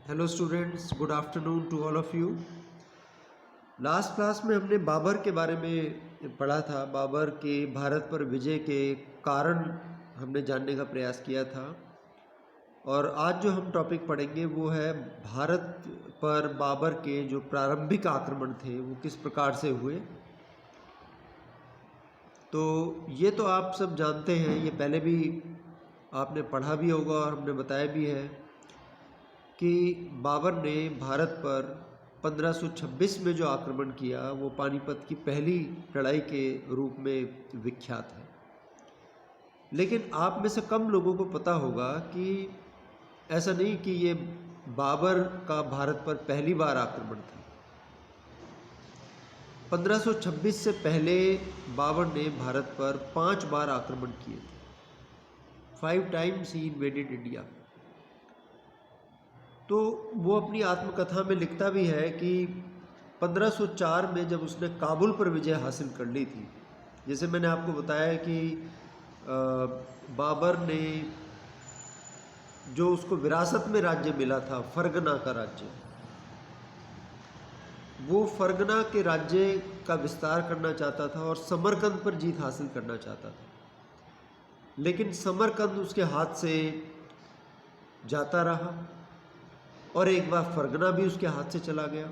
Hello students, good afternoon to all of you. Last class में हमने बाबर के बारे में पढ़ा था। बाबर के भारत पर विजय के कारण हमने जानने का प्रयास किया था और आज जो हम टॉपिक पढ़ेंगे वो है भारत पर बाबर के जो प्रारंभिक आक्रमण थे वो किस प्रकार से हुए। तो ये तो आप सब जानते हैं, ये पहले भी आपने पढ़ा भी होगा और हमने बताया भी है कि बाबर ने भारत पर 1526 में जो आक्रमण किया वो पानीपत की पहली लड़ाई के रूप में विख्यात है। लेकिन आप में से कम लोगों को पता होगा कि ऐसा नहीं कि ये बाबर का भारत पर पहली बार आक्रमण था। 1526 से पहले बाबर ने भारत पर 5 बार आक्रमण किए थे। 5 टाइम्स ही इन्वेडेड इंडिया। तो वो अपनी आत्मकथा में लिखता भी है कि 1504 में जब उसने काबुल पर विजय हासिल कर ली थी, जैसे मैंने आपको बताया कि बाबर ने जो उसको विरासत में राज्य मिला था, फरगना का राज्य, वो फरगना के राज्य का विस्तार करना चाहता था और समरकंद पर जीत हासिल करना चाहता था। लेकिन समरकंद उसके हाथ से जाता रहा और एक बार फरगना भी उसके हाथ से चला गया।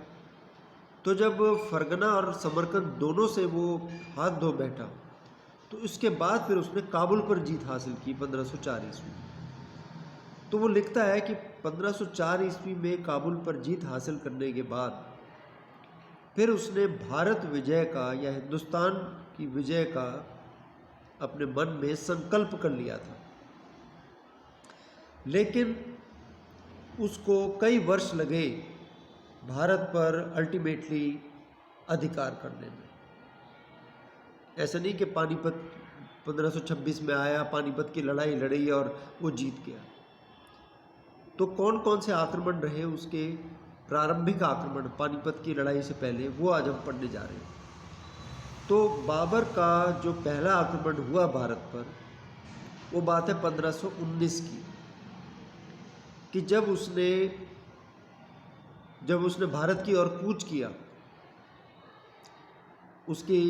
तो जब फरगना और समरकंद दोनों से वो हाथ धो बैठा तो उसके बाद फिर उसने काबुल पर जीत हासिल की 1504 ईस्वी में। तो वो लिखता है कि 1504 ईस्वी में काबुल पर जीत हासिल करने के बाद फिर उसने भारत विजय का या हिंदुस्तान की विजय का अपने मन में संकल्प कर लिया था। लेकिन उसको कई वर्ष लगे भारत पर अल्टीमेटली अधिकार करने में। ऐसा नहीं कि पानीपत 1526 में आया, पानीपत की लड़ाई लड़ी और वो जीत गया। तो कौन कौन से आक्रमण रहे उसके प्रारंभिक आक्रमण पानीपत की लड़ाई से पहले, वो आज हम पढ़ने जा रहे हैं। तो बाबर का जो पहला आक्रमण हुआ भारत पर वो बात है 1519 की, कि जब उसने भारत की ओर कूच किया। उसकी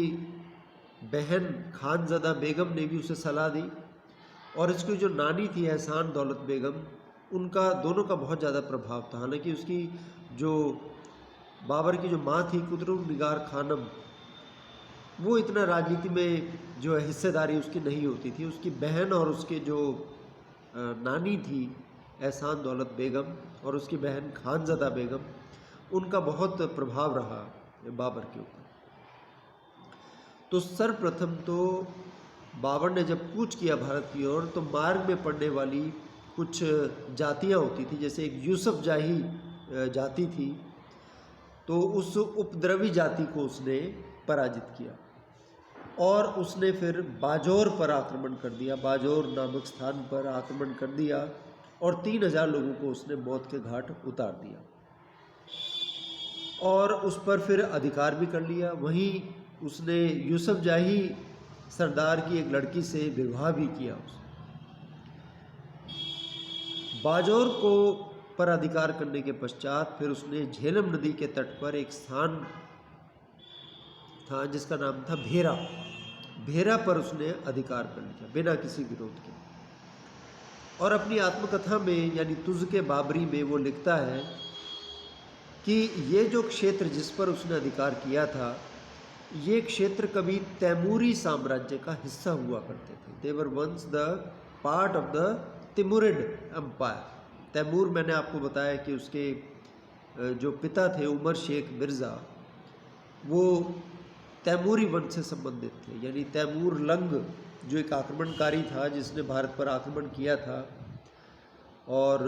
बहन खानज़दा बेगम ने भी उसे सलाह दी और इसकी जो नानी थी एहसान दौलत बेगम, उनका दोनों का बहुत ज़्यादा प्रभाव था। हालांकि उसकी जो बाबर की जो माँ थी कुतुब निगार खानम, वो इतना राजनीति में जो है हिस्सेदारी उसकी नहीं होती थी। उसकी बहन और उसके जो नानी थी एहसान दौलत बेगम और उसकी बहन खानज़दा बेगम, उनका बहुत प्रभाव रहा बाबर के ऊपर। तो सर्वप्रथम तो बाबर ने जब कूच किया भारत की ओर तो मार्ग में पड़ने वाली कुछ जातियां होती थी, जैसे एक यूसुफ जाही जाति थी, तो उस उपद्रवी जाति को उसने पराजित किया और उसने फिर बाजौर पर आक्रमण कर दिया। बाजौर नामक स्थान पर आक्रमण कर दिया और 3000 लोगों को उसने मौत के घाट उतार दिया और उस पर फिर अधिकार भी कर लिया। वहीं उसने यूसुफ जाही सरदार की एक लड़की से विवाह भी किया। बाजौर को पर अधिकार करने के पश्चात फिर उसने झेलम नदी के तट पर एक स्थान था जिसका नाम था भेरा। भेरा पर उसने अधिकार कर लिया बिना किसी विरोध के। और अपनी आत्मकथा में यानी तुज़ के बाबरी में वो लिखता है कि ये जो क्षेत्र जिस पर उसने अधिकार किया था, ये क्षेत्र कभी तैमूरी साम्राज्य का हिस्सा हुआ करते थे। They were once the part of the Timurid empire. Timur, मैंने आपको बताया कि उसके जो पिता थे उमर शेख मिर्ज़ा, वो तैमूरी वंश से संबंधित थे। यानी तैमूर लंग जो एक आक्रमणकारी था जिसने भारत पर आक्रमण किया था, और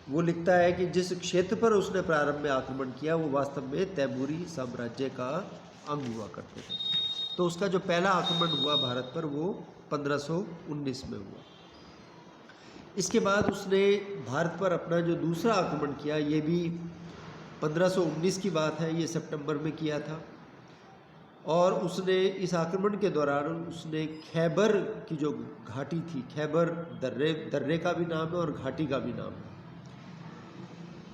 वो लिखता है कि जिस क्षेत्र पर उसने प्रारंभ में आक्रमण किया वो वास्तव में तैमूरी साम्राज्य का अंग हुआ करते थे। तो उसका जो पहला आक्रमण हुआ भारत पर वो 1519 में हुआ। इसके बाद उसने भारत पर अपना जो दूसरा आक्रमण किया, ये भी 1519 की बात है, ये सितंबर में किया था। और उसने इस आक्रमण के दौरान उसने खैबर की जो घाटी थी, खैबर दर्रे का भी नाम है और घाटी का भी नाम है।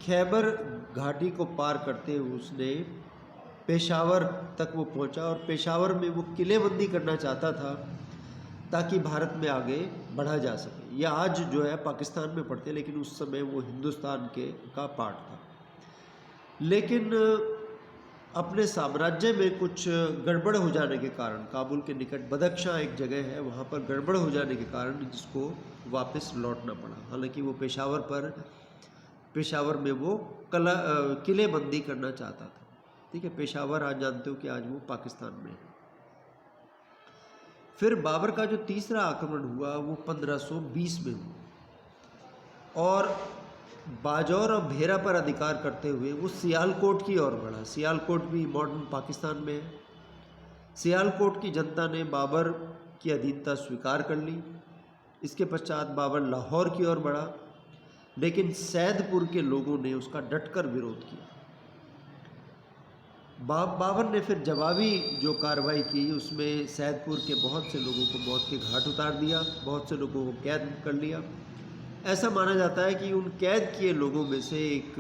खैबर घाटी को पार करते हुए उसने पेशावर तक वो पहुंचा और पेशावर में वो किलेबंदी करना चाहता था ताकि भारत में आगे बढ़ा जा सके। यह आज जो है पाकिस्तान में पड़ते, लेकिन उस समय वो हिंदुस्तान का पार्ट था। लेकिन अपने साम्राज्य में कुछ गड़बड़ हो जाने के कारण, काबुल के निकट बदख्शां एक जगह है, वहाँ पर गड़बड़ हो जाने के कारण जिसको वापस लौटना पड़ा। हालांकि वो पेशावर में वो किलेबंदी करना चाहता था। ठीक है, पेशावर आज जानते हो कि आज वो पाकिस्तान में है। फिर बाबर का जो तीसरा आक्रमण हुआ वो 1520 में हुआ और बाजौर और भेरा पर अधिकार करते हुए वो सियालकोट की ओर बढ़ा। सियालकोट भी मॉडर्न पाकिस्तान में है। सियालकोट की जनता ने बाबर की अधीनता स्वीकार कर ली। इसके पश्चात बाबर लाहौर की ओर बढ़ा, लेकिन सैदपुर के लोगों ने उसका डटकर विरोध किया। बाबर ने फिर जवाबी जो कार्रवाई की उसमें सैदपुर के बहुत से लोगों को मौत के घाट उतार दिया, बहुत से लोगों को कैद कर लिया। ऐसा माना जाता है कि उन कैद किए लोगों में से एक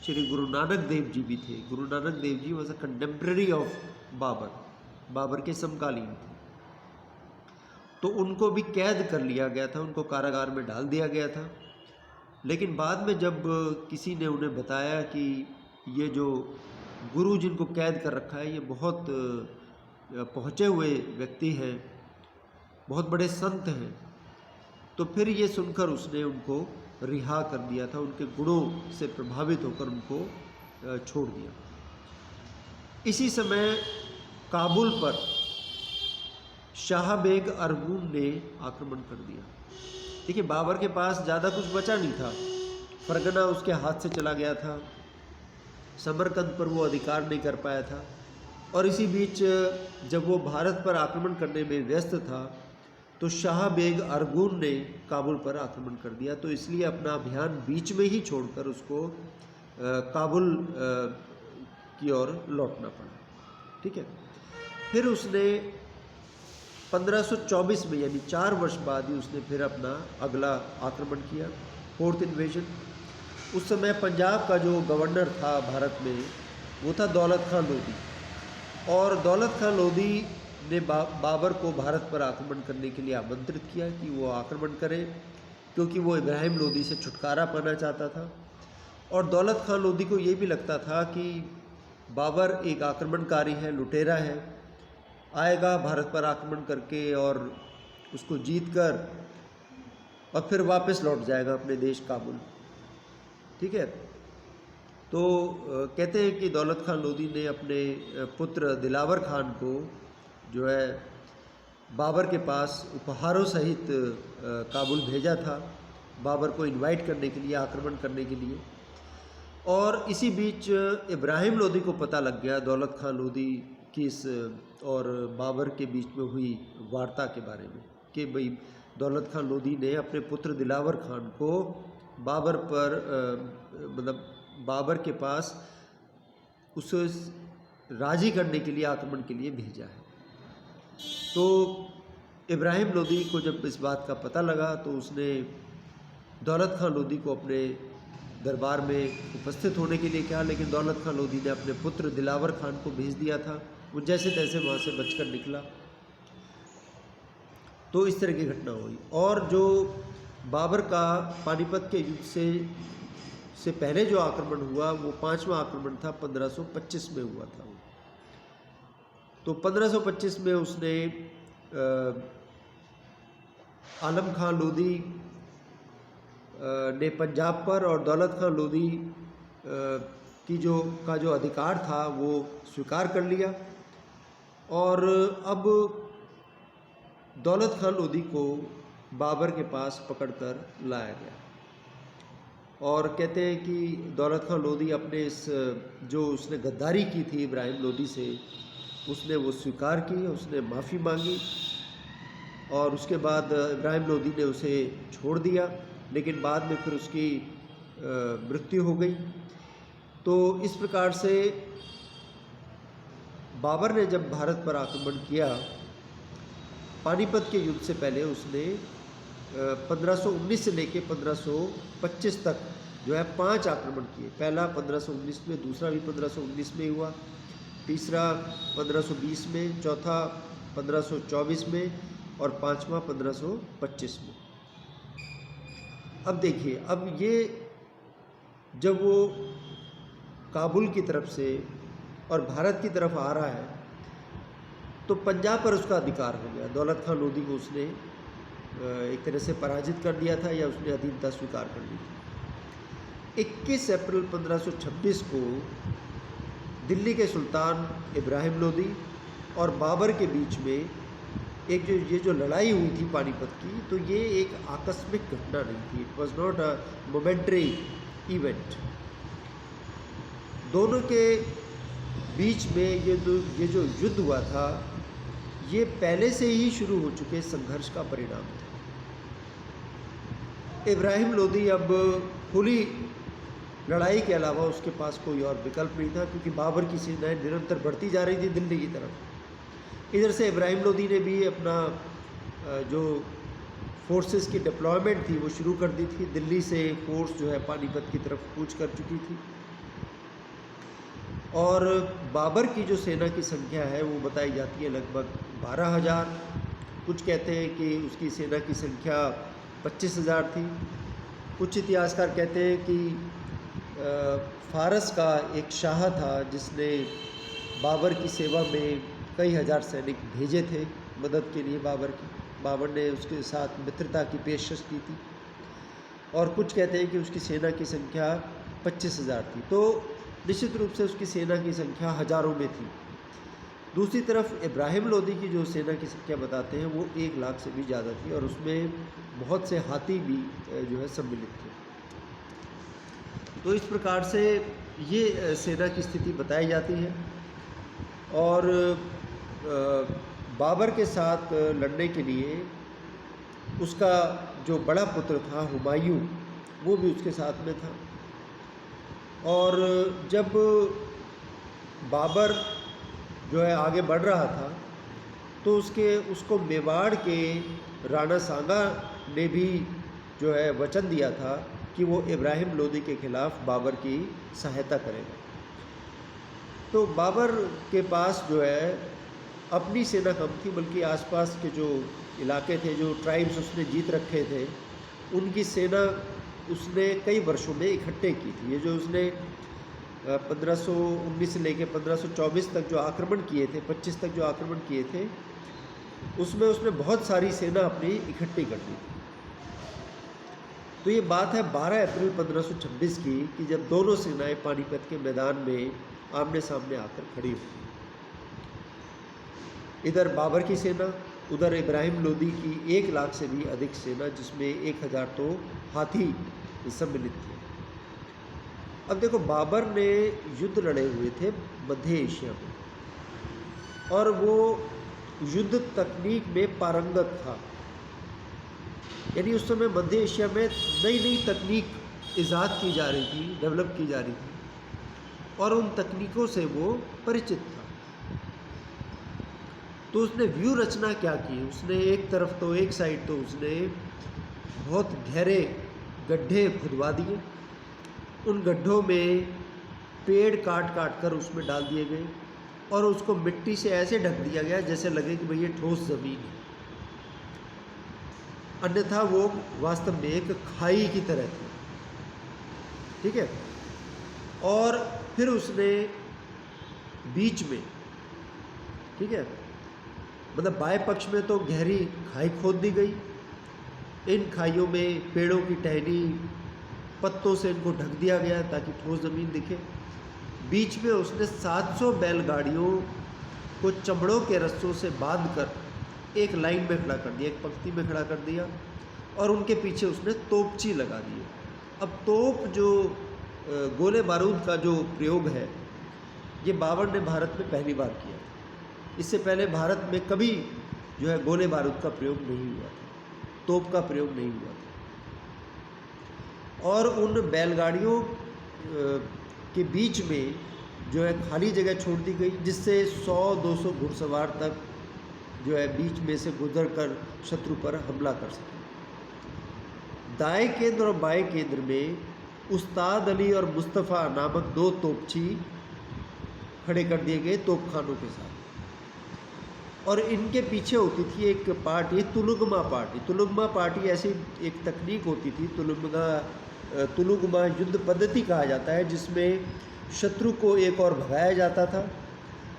श्री गुरु नानक देव जी भी थे। Guru Nanak Dev ji was a contemporary of Babur के समकालीन थे। तो उनको भी कैद कर लिया गया था, उनको कारागार में डाल दिया गया था। लेकिन बाद में जब किसी ने उन्हें बताया कि ये जो गुरु जिनको कैद कर रखा है ये बहुत पहुँचे हुए व्यक्ति हैं, बहुत बड़े संत हैं, तो फिर ये सुनकर उसने उनको रिहा कर दिया था। उनके गुणों से प्रभावित होकर उनको छोड़ दिया। इसी समय काबुल पर शाह बेग अरगून ने आक्रमण कर दिया। देखिए, बाबर के पास ज़्यादा कुछ बचा नहीं था। फरगना उसके हाथ से चला गया था, समरकंद पर वो अधिकार नहीं कर पाया था, और इसी बीच जब वो भारत पर आक्रमण करने में व्यस्त था तो शाह बेग अरगून ने काबुल पर आक्रमण कर दिया। तो इसलिए अपना अभियान बीच में ही छोड़कर उसको काबुल की ओर लौटना पड़ा। ठीक है, फिर उसने 1524 में यानी 4 वर्ष बाद ही उसने फिर अपना अगला आक्रमण किया, फोर्थ इन्वेजन। उस समय पंजाब का जो गवर्नर था भारत में वो था दौलत खां लोधी, और दौलत खां लोधी ने बाबर को भारत पर आक्रमण करने के लिए आमंत्रित किया कि वो आक्रमण करे, क्योंकि वो इब्राहिम लोधी से छुटकारा पाना चाहता था। और दौलत खां लोधी को ये भी लगता था कि बाबर एक आक्रमणकारी है, लुटेरा है, आएगा भारत पर आक्रमण करके और उसको जीत कर और फिर वापस लौट जाएगा अपने देश काबुल। ठीक है, तो कहते हैं कि दौलत खां लोधी ने अपने पुत्र दिलावर खान को जो है बाबर के पास उपहारों सहित काबुल भेजा था, बाबर को इनवाइट करने के लिए, आक्रमण करने के लिए। और इसी बीच इब्राहिम लोधी को पता लग गया दौलत खां लोधी की इस और बाबर के बीच में हुई वार्ता के बारे में कि भाई दौलत खां लोधी ने अपने पुत्र दिलावर खान को बाबर पर मतलब बाबर के पास उसे राजी करने के लिए, आक्रमण के लिए भेजा है। तो इब्राहिम लोधी को जब इस बात का पता लगा तो उसने दौलत खां लोधी को अपने दरबार में उपस्थित होने के लिए कहा, लेकिन दौलत खां लोधी ने अपने पुत्र दिलावर खान को भेज दिया था। वो जैसे तैसे वहाँ से बचकर निकला। तो इस तरह की घटना हुई। और जो बाबर का पानीपत के युद्ध से पहले जो आक्रमण हुआ वो 5वां आक्रमण था, 1525 में हुआ था। तो 1525 में उसने आलम खां लोधी ने पंजाब पर और दौलत खां लोधी की जो अधिकार था वो स्वीकार कर लिया। और अब दौलत खां लोधी को बाबर के पास पकड़कर लाया गया। और कहते हैं कि दौलत खां लोधी अपने इस जो उसने गद्दारी की थी इब्राहिम लोधी से, उसने वो स्वीकार की, उसने माफ़ी मांगी और उसके बाद इब्राहिम लोधी ने उसे छोड़ दिया, लेकिन बाद में फिर उसकी मृत्यु हो गई। तो इस प्रकार से बाबर ने जब भारत पर आक्रमण किया, पानीपत के युद्ध से पहले उसने 1519 से लेकर 1525 तक जो है 5 आक्रमण किए। पहला 1519 में, दूसरा भी 1519 में हुआ, तीसरा 1520 में, चौथा 1524 में और पांचवा 1525 में। अब देखिए, अब ये जब वो काबुल की तरफ से और भारत की तरफ आ रहा है तो पंजाब पर उसका अधिकार हो गया। दौलत खान लोधी को उसने एक तरह से पराजित कर दिया था, या उसने अधीनता स्वीकार कर ली थी। 21 अप्रैल 1526 को दिल्ली के सुल्तान इब्राहिम लोधी और बाबर के बीच में ये जो लड़ाई हुई थी पानीपत की, तो ये एक आकस्मिक घटना नहीं थी। It was not a momentary event. दोनों के बीच में ये जो युद्ध हुआ था, ये पहले से ही शुरू हो चुके संघर्ष का परिणाम था। इब्राहिम लोधी अब खुली लड़ाई के अलावा उसके पास कोई और विकल्प नहीं था, क्योंकि बाबर की सेनाएं निरंतर बढ़ती जा रही थी दिल्ली की तरफ। इधर से इब्राहिम लोधी ने भी अपना जो फोर्सेस की डिप्लॉयमेंट थी वो शुरू कर दी थी। दिल्ली से फोर्स जो है पानीपत की तरफ कूच कर चुकी थी, और बाबर की जो सेना की संख्या है वो बताई जाती है लगभग 12,000। कुछ कहते हैं कि उसकी सेना की संख्या 25,000 थी। कुछ इतिहासकार कहते हैं कि फारस का एक शाह था जिसने बाबर की सेवा में कई हज़ार सैनिक भेजे थे मदद के लिए बाबर ने उसके साथ मित्रता की पेशकश की थी। और कुछ कहते हैं कि उसकी सेना की संख्या 25,000 थी। तो निश्चित रूप से उसकी सेना की संख्या हज़ारों में थी। दूसरी तरफ इब्राहिम लोधी की जो सेना की संख्या बताते हैं वो 1 लाख से भी ज़्यादा थी, और उसमें बहुत से हाथी भी जो है सम्मिलित थे। तो इस प्रकार से ये सेना की स्थिति बताई जाती है। और बाबर के साथ लड़ने के लिए उसका जो बड़ा पुत्र था हुमायूं, वो भी उसके साथ में था। और जब बाबर जो है आगे बढ़ रहा था तो उसको मेवाड़ के राणा सांगा ने भी जो है वचन दिया था कि वो इब्राहिम लोधी के खिलाफ बाबर की सहायता करेगा। तो बाबर के पास जो है अपनी सेना कम थी, बल्कि आसपास के जो इलाके थे, जो ट्राइब्स उसने जीत रखे थे, उनकी सेना उसने कई वर्षों में इकट्ठे की थी। ये जो उसने 1519 से लेकर 1524 तक जो आक्रमण किए थे, 25 तक जो आक्रमण किए थे, उसमें उसने बहुत सारी सेना अपनी इकट्ठी कर दी थी। तो ये बात है 12 अप्रैल 1526 की, कि जब दोनों सेनाएं पानीपत के मैदान में आमने सामने आकर खड़ी हुई। इधर बाबर की सेना, उधर इब्राहिम लोधी की 1 लाख से भी अधिक सेना, जिसमें 1,000 तो हाथी सम्मिलित थे। अब देखो, बाबर ने युद्ध लड़े हुए थे मध्य एशिया में, और वो युद्ध तकनीक में पारंगत था। यानी उस समय मध्य एशिया में नई नई तकनीक ईजाद की जा रही थी, डेवलप की जा रही थी, और उन तकनीकों से वो परिचित था। तो उसने व्यू रचना क्या की, उसने एक साइड तो उसने बहुत गहरे गड्ढे खुदवा दिए। उन गड्ढों में पेड़ काट काट कर उसमें डाल दिए गए, और उसको मिट्टी से ऐसे ढक दिया गया जैसे लगे कि भाई ये ठोस ज़मीन है, अन्यथा वो वास्तव में एक खाई की तरह थी। ठीक है। और फिर उसने बीच में, ठीक है, मतलब बाएं पक्ष में तो गहरी खाई खोद दी गई। इन खाइयों में पेड़ों की टहनी, पत्तों से इनको ढक दिया गया ताकि ठोस ज़मीन दिखे। बीच में उसने 700 बैलगाड़ियों को चमड़ों के रस्सों से बांधकर एक लाइन में खड़ा कर दिया, एक पंक्ति में खड़ा कर दिया, और उनके पीछे उसने तोपची लगा दिए। अब तोप जो गोले बारूद का जो प्रयोग है, ये बाबर ने भारत में पहली बार किया। इससे पहले भारत में कभी जो है गोले बारूद का प्रयोग नहीं हुआ था, तोप का प्रयोग नहीं हुआ था। और उन बैलगाड़ियों के बीच में जो है खाली जगह छोड़ दी गई, जिससे 100-200 घुड़सवार तक जो है बीच में से गुजरकर शत्रु पर हमला कर सके। दाएं केंद्र और बाएं केंद्र में उस्ताद अली और मुस्तफ़ा नामक 2 तोपची खड़े कर दिए गए तोपखानों के साथ। और इनके पीछे होती थी एक पार्टी, तुलुगमा पार्टी। तुलुगमा पार्टी ऐसी एक तकनीक होती थी, तुलुगमा युद्ध पद्धति कहा जाता है, जिसमें शत्रु को एक और भगाया जाता था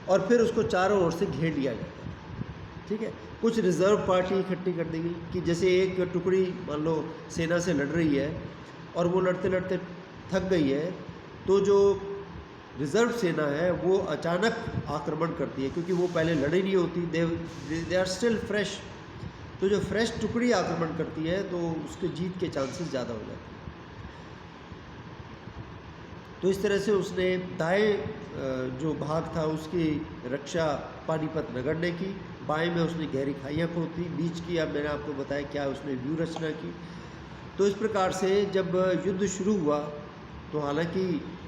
और फिर उसको चारों ओर से घेर लिया जाता था। ठीक है, कुछ रिज़र्व पार्टी इकट्ठी कर दी गई कि जैसे एक टुकड़ी मान लो सेना से लड़ रही है और वो लड़ते लड़ते थक गई है, तो जो रिज़र्व सेना है वो अचानक आक्रमण करती है, क्योंकि वो पहले लड़ी नहीं होती, दे आर स्टिल फ्रेश। तो जो फ्रेश टुकड़ी आक्रमण करती है तो उसके जीत के चांसेस ज़्यादा हो जाते हैं। तो इस तरह से उसने दाएं जो भाग था उसकी रक्षा पानीपत नगर ने की, बाएं में उसने गहरी खाइयाँ खोदी, बीच की अब मैंने आपको बताया क्या उसने व्यू रचना की। तो इस प्रकार से जब युद्ध शुरू हुआ तो हालांकि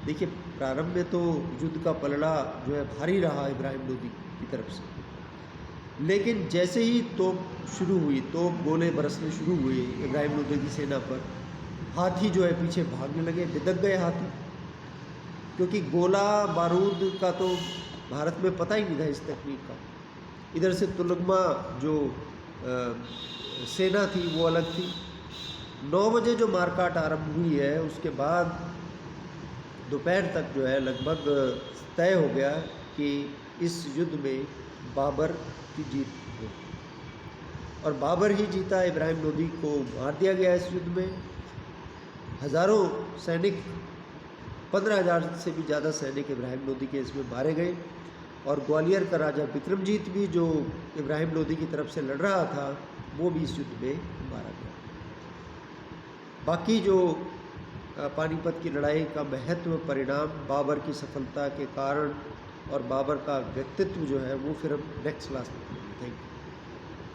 देखिए प्रारंभ में तो युद्ध का पलड़ा जो है भारी रहा इब्राहिम लोदी की तरफ से, लेकिन जैसे ही तोप शुरू हुई, तोप गोले बरसने शुरू हुए इब्राहिम लोदी की सेना पर, हाथी जो है पीछे भागने लगे, बिदक गए हाथी, क्योंकि गोला बारूद का तो भारत में पता ही नहीं था इस तकनीक का। इधर से तुलुगमा जो सेना थी वो अलग थी। 9 बजे जो मारकाट आरंभ हुई है उसके बाद दोपहर तक जो है लगभग तय हो गया कि इस युद्ध में बाबर की जीत हो, और बाबर ही जीता। इब्राहिम लोदी को मार दिया गया इस युद्ध में। हज़ारों सैनिक, 15,000 से भी ज़्यादा सैनिक इब्राहिम लोदी के इसमें मारे गए, और ग्वालियर का राजा विक्रमजीत भी जो इब्राहिम लोदी की तरफ से लड़ रहा था वो भी इस युद्ध में मारा गया। बाकी जो पानीपत की लड़ाई का महत्व परिणाम बाबर की सफलता के कारण और बाबर का व्यक्तित्व जो है वो फिर हम नेक्स्ट क्लास में पढ़ेंगे। Thank you.